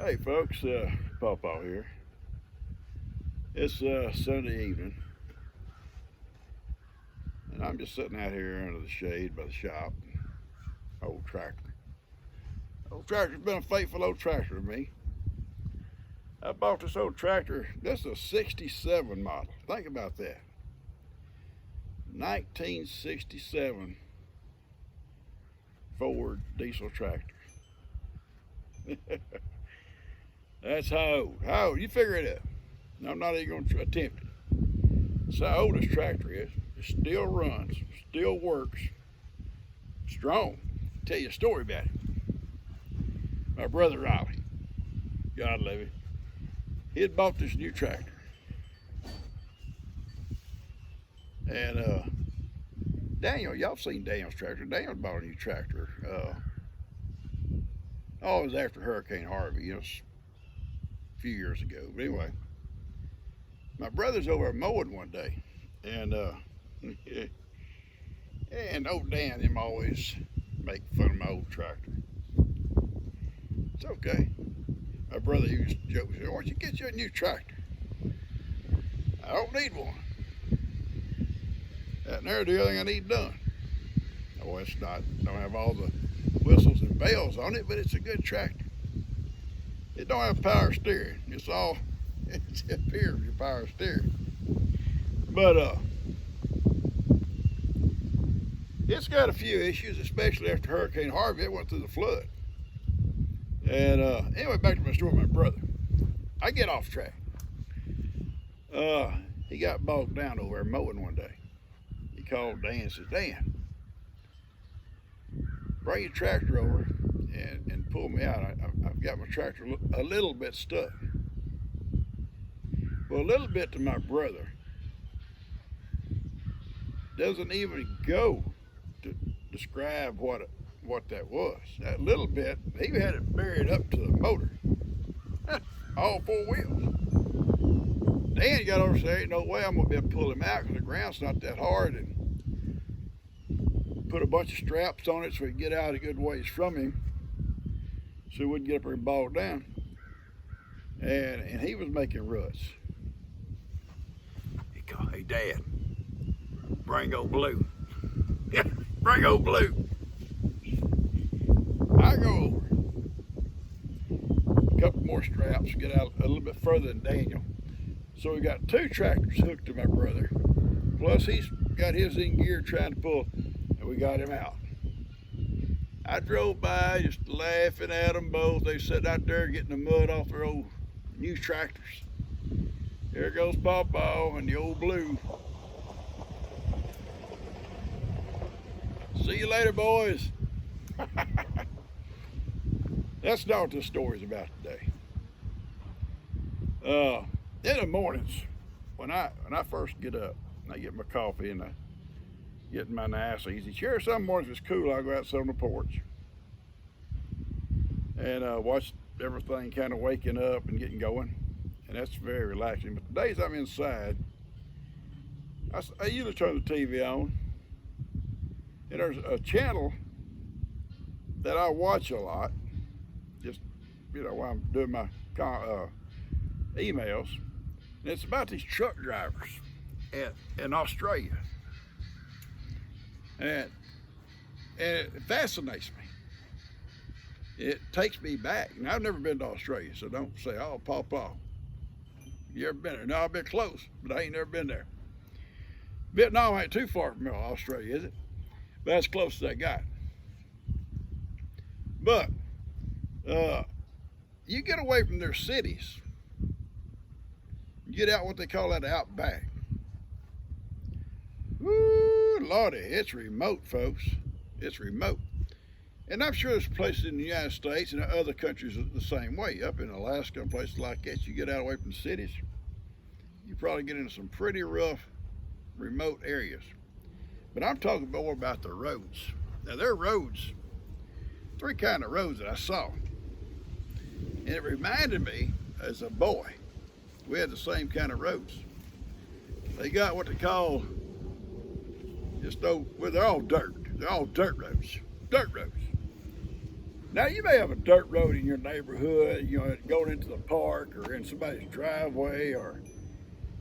Hey folks, Pawpaw here. It's Sunday evening, and I'm just sitting out here under the shade by the shop. Old tractor. Old tractor's been a faithful old tractor to me. I bought this old tractor. This is a '67 model. Think about that. 1967 Ford diesel tractor. That's how old. How old? You figure it out. I'm not even going to attempt it. That's how old this tractor is. It still runs, still works, strong. I'll tell you a story about it. My brother Riley, God love him, he had bought this new tractor. And Daniel, y'all seen Daniel's tractor. Daniel bought a new tractor. Oh, it was after Hurricane Harvey, a few years ago. But anyway, my brother's over mowing one day, and and old Dan him always make fun of my old tractor. It's okay. My brother used to joke, say, "Why don't you get you a new tractor? I don't need one. That and there's the other thing I need done." Oh, it's not. Don't have all the whistles and bells on it, but it's a good tractor. It don't have power steering. It's up here with your power steering. But it's got a few issues, especially after Hurricane Harvey. It went through the flood. And anyway, back to my story with my brother. I get off track. He got bogged down over there mowing one day. He called Dan and says, "Dan, bring your tractor over and pull me out. I've got my tractor a little bit stuck." Well, a little bit to my brother doesn't even go to describe what that was. That little bit, he had it buried up to the motor, all four wheels. Dan got over and said, "Ain't no way I'm gonna be able to pull him out because the ground's not that hard," and put a bunch of straps on it so he could get out a good ways from him, so he wouldn't get up there and bog down. And he was making ruts. He called, "Hey Dad, bring old Blue." Yeah, bring old Blue. I go over, a couple more straps, get out a little bit further than Daniel. So we got two tractors hooked to my brother. Plus he's got his in gear trying to pull, and we got him out. I drove by just laughing at them both. They sat out there getting the mud off their old new tractors. Here goes Pawpaw and the old Blue. See you later, boys. That's not what this story's about today. In the mornings, when I first get up, and I get my coffee and I get in my nice easy chair. Some mornings it's cool. I go out sit on the porch and watch everything kind of waking up and getting going, and that's very relaxing. But the days I'm inside, I usually turn the TV on, and there's a channel that I watch a lot, just while I'm doing my emails, and it's about these truck drivers in Australia, and it fascinates me. It takes me back. Now, I've never been to Australia, so don't say, "Oh, Pawpaw, you ever been there?" No, I've been close, but I ain't never been there. Vietnam ain't too far from Australia, is it? But that's close as I got. But you get away from their cities, you get out what they call that outback. Woo, Lordy, it's remote, folks. It's remote. And I'm sure there's places in the United States and other countries the same way. Up in Alaska and places like that, you get out away from the cities, you probably get into some pretty rough, remote areas. But I'm talking more about the roads. Now, there are roads, three kind of roads that I saw. And it reminded me, as a boy, we had the same kind of roads. They got what they call they're all dirt. They're all dirt roads. Dirt roads. Now you may have a dirt road in your neighborhood, you know, going into the park or in somebody's driveway,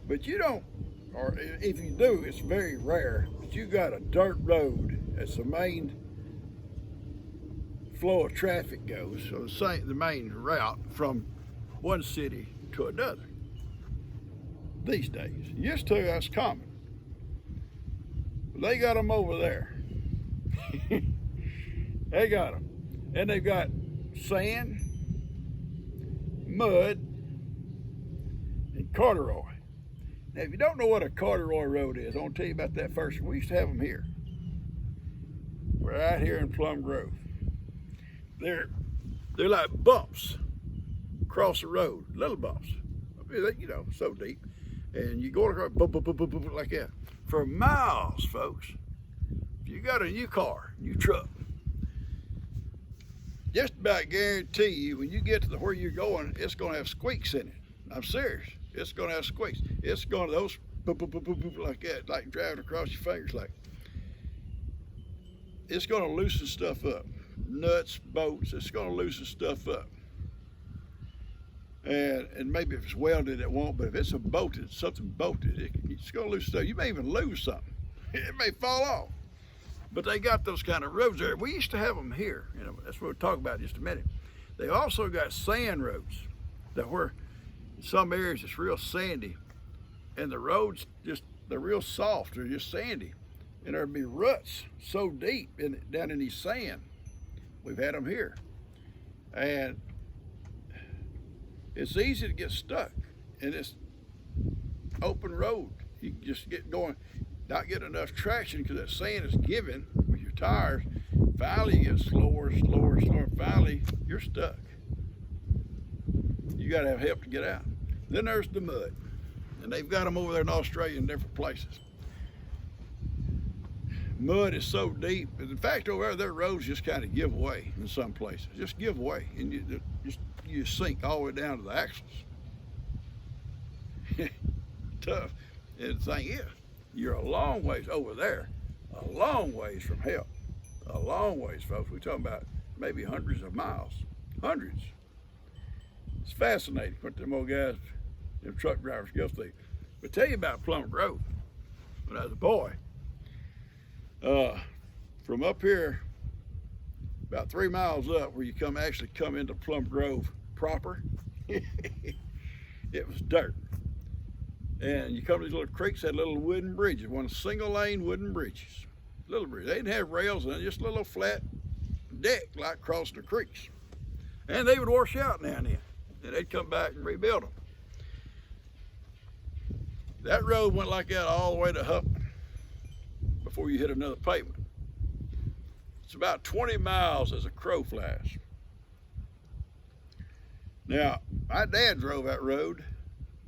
but you don't, or if you do, it's very rare. But you got a dirt road that's the main flow of traffic goes, so the main route from one city to another. These days, used to that's common. They got them over there. They got them. And they've got sand, mud, and corduroy. Now, if you don't know what a corduroy road is, I want to tell you about that first. We used to have them here. We're out here in Plum Grove. They're like bumps across the road, little bumps. You know, so deep. And you go across, boop, boop, boop, boop, boop, like that. For miles, folks. If you got a new car, new truck, just about guarantee you when you get to where you're going, it's going to have squeaks in it. I'm serious. It's going to have squeaks. It's going to those boop, boop, boop, boop, boop, like that, like driving across your fingers. Like it's going to loosen stuff up. Nuts, bolts. It's going to loosen stuff up. And maybe if it's welded, it won't. But if it's something bolted, it's going to loosen stuff. You may even lose something. It may fall off. But they got those kind of roads there. We used to have them here. You know, that's what we'll talk about in just a minute. They also got sand roads that where in some areas it's real sandy, and the roads they're real soft. They're just sandy, and there'd be ruts so deep down in these sand. We've had them here, and it's easy to get stuck in this open road. You can just get going. Not get enough traction because that sand is giving with your tires. Finally, you get slower, slower, slower. Finally, you're stuck. You got to have help to get out. Then there's the mud, and they've got them over there in Australia in different places. Mud is so deep. In fact, over there, their roads just kind of give way in some places. Just give way, and you sink all the way down to the axles. Tough. And the thing is, you're a long ways over there, a long ways from help, a long ways, folks. We're talking about maybe hundreds of miles, hundreds. It's fascinating what them old guys, them truck drivers go through. But tell you about Plum Grove. When I was a boy, from up here, about 3 miles up, where you actually come into Plum Grove proper, it was dirt. And you come to these little creeks, had little wooden bridges, one single lane wooden bridges. Little bridges. They didn't have rails on it, just a little flat deck like across the creeks. And they would wash out now and then. And they'd come back and rebuild them. That road went like that all the way to Huffman before you hit another pavement. It's about 20 miles as a crow flies. Now, my dad drove that road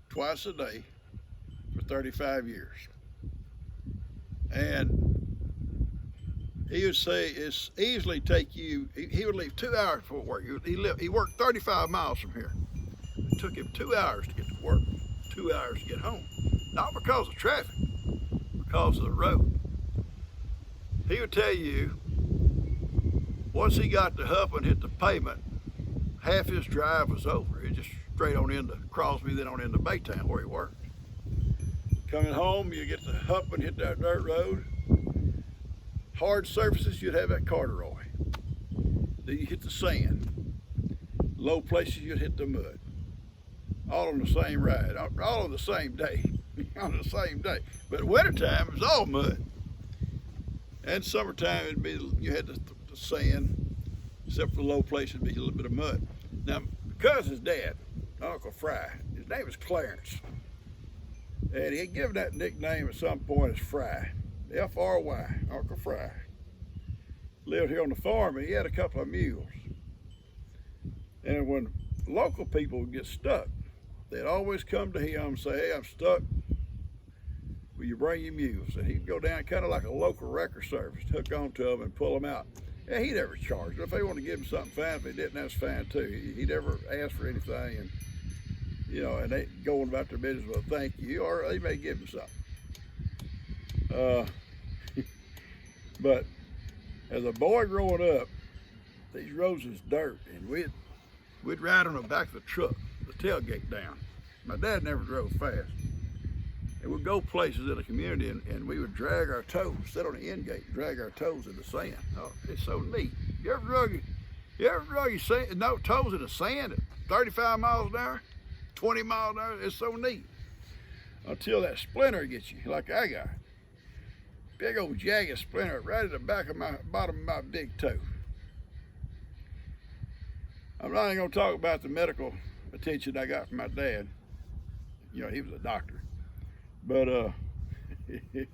twice a day for 35 years. And he would say it's easily take you, he would leave 2 hours before work. He worked 35 miles from here. It took him 2 hours to get to work, 2 hours to get home. Not because of traffic, because of the road. He would tell you, once he got to Huff and hit the pavement, half his drive was over. It just straight on into Crosby, then on into Baytown where he worked. Coming home, you get to Huff and hit that dirt road. Hard surfaces, you'd have that corduroy. Then you hit the sand. Low places, you'd hit the mud. All on the same ride, all on the same day, on the same day. But wintertime, it was all mud. And summertime, you had the sand, except for the low places, it'd be a little bit of mud. Now, because his dad, Uncle Fry, his name was Clarence, and he had given that nickname at some point as Fry, F-R-Y, Uncle Fry. Lived here on the farm, and he had a couple of mules. And when local people would get stuck, they'd always come to him and say, "Hey, I'm stuck. Will you bring your mules?" And he'd go down kind of like a local wrecker service, hook onto them and pull them out. And he never charged. If they wanted to give him something fine, if they didn't, that's fine too. He never asked for anything, and and they going about their business, well, thank you, or they may give him something. But as a boy growing up, these roads is dirt, and we'd ride on the back of the truck, the tailgate down. My dad never drove fast. And we'd go places in the community, and we would drag our toes, sit on the end gate, and drag our toes in the sand. Oh, it's so neat. You ever drug your toes in the sand at 35 miles an hour, 20 miles an hour? It's so neat. Until that splinter gets you, like I got. Big old jagged splinter right at the back of my bottom of my big toe. I'm not even gonna talk about the medical attention I got from my dad. You know, he was a doctor. But it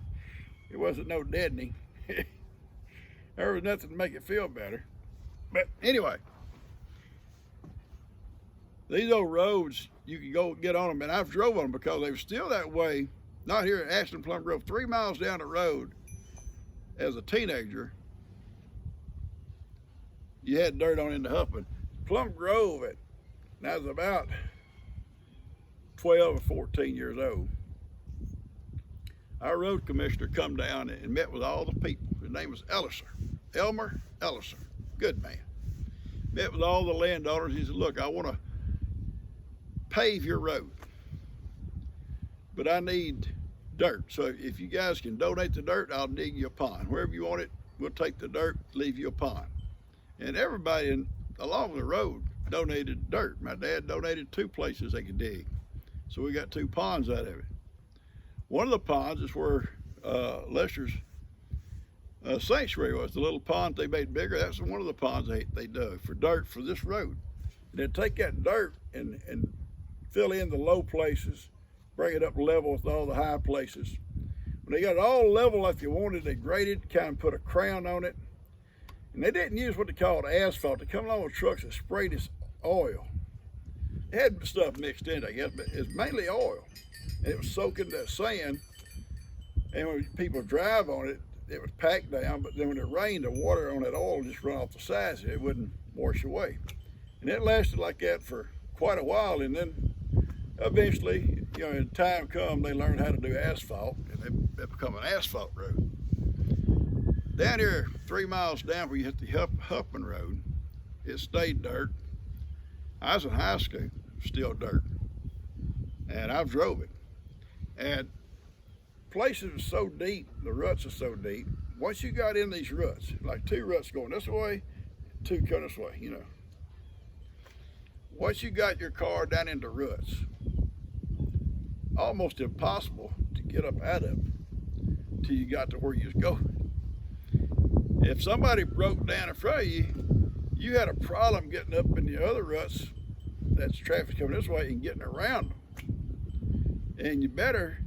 wasn't no deadening. There was nothing to make it feel better. But anyway, these old roads, you can go get on them, and I've drove on them because they were still that way. Not here at Ashland Plum Grove, 3 miles down the road as a teenager, you had dirt on into Huffman. Plum Grove, and I was about 12 or 14 years old. Our road commissioner come down and met with all the people. His name was Elmer Elliser, good man. Met with all the landowners. He said, look, I want to pave your road, but I need dirt. So if you guys can donate the dirt, I'll dig you a pond. Wherever you want it, we'll take the dirt, leave you a pond. And everybody along the road donated dirt. My dad donated 2 places they could dig. So we got 2 ponds out of it. One of the ponds is where Lester's sanctuary was. The little pond they made bigger, that's one of the ponds they dug for dirt for this road. And they'd take that dirt and fill in the low places, bring it up level with all the high places. When they got it all level like you wanted, they graded, kind of put a crown on it. And they didn't use what they called asphalt. They come along with trucks that sprayed this oil. It had stuff mixed in, I guess, but it's mainly oil. And it was soaking that sand. And when people drive on it, it was packed down, but then when it rained, the water on that oil just run off the sides. It wouldn't wash away. And it lasted like that for quite a while. And then eventually, you know, as time come, they learned how to do asphalt, and it become an asphalt road. Down here, 3 miles down where you hit the Huffman Road, it stayed dirt. I was in high school, still dirt. And I've drove it. And places are so deep, the ruts are so deep. Once you got in these ruts, like 2 ruts going this way, 2 coming this way, you know. Once you got your car down into ruts, almost impossible to get up out of them till you got to where you was going. If somebody broke down in front of you, you had a problem getting up in the other ruts, that's traffic coming this way, and getting around them. And you better,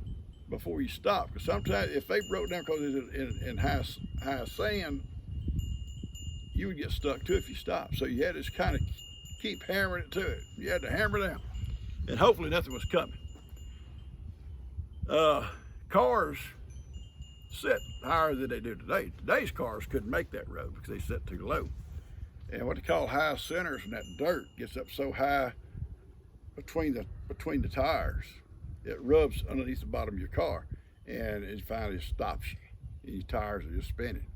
before you stop, because sometimes if they broke down because it's in high sand, you would get stuck too if you stopped. So you had to just kind of keep hammering it to it. You had to hammer down, and hopefully nothing was coming. Cars sit higher than they do today. Today's cars couldn't make that road because they sit too low. And what they call high centers, and that dirt gets up so high between the tires, it rubs underneath the bottom of your car, and it finally stops you, and your tires are just spinning.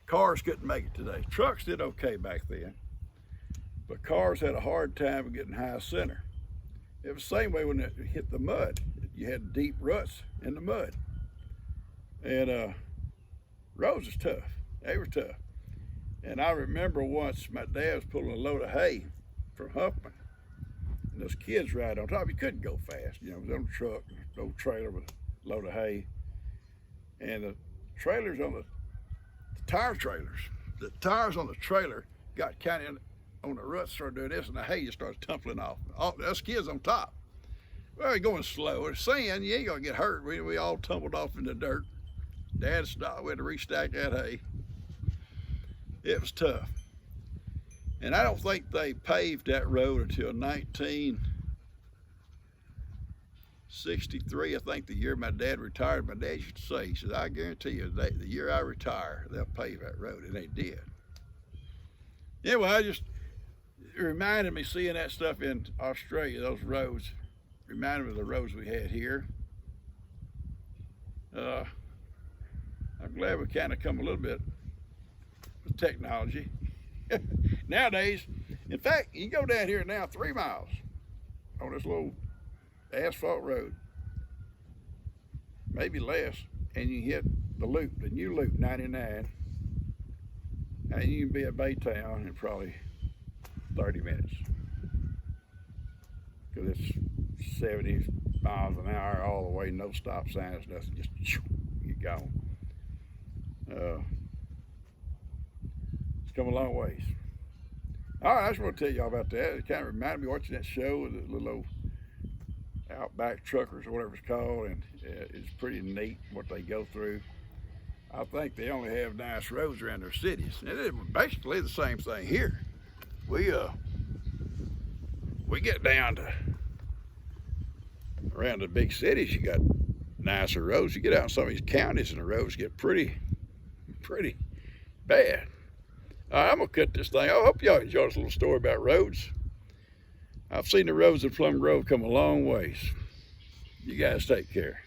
Cars couldn't make it today. Trucks did okay back then, but cars had a hard time getting high center. It was the same way when it hit the mud. You had deep ruts in the mud. And roads was tough. They were tough. And I remember once my dad was pulling a load of hay from Huffman, and those kids ride on top. You couldn't go fast, you know, it was on the truck, no trailer with a load of hay. And the trailers on the tires on the trailer got kind of on the ruts, started doing this, and the hay just started tumbling off. Us kids on top. Well, you're going slow. It's sand, you ain't gonna get hurt. We all tumbled off in the dirt. Dad stopped, we had to restack that hay. It was tough. And I don't think they paved that road until 1963, I think, the year my dad retired. My dad used to say, he said, I guarantee you, the year I retire, they'll pave that road, and they did. Anyway, it reminded me seeing that stuff in Australia, those roads, reminded me of the roads we had here. I'm glad we kind of come a little bit with technology. Nowadays, in fact, you can go down here now 3 miles on this little asphalt road, maybe less, and you hit the new loop 99, and you can be at Baytown in probably 30 minutes. Because it's 70 miles an hour all the way, no stop signs, nothing, just you're gone. It's come a long ways. All right, I just want to tell y'all about that. It kind of reminded me of watching that show with the little old outback truckers or whatever it's called, and it's pretty neat what they go through. I think they only have nice roads around their cities, and it is basically the same thing here. We get down to around the big cities, you got nicer roads. You get out in some of these counties and the roads get pretty bad. All right, I'm gonna cut this thing. I hope y'all enjoyed this little story about roads. I've seen the roads in Plum Grove come a long ways. You guys take care.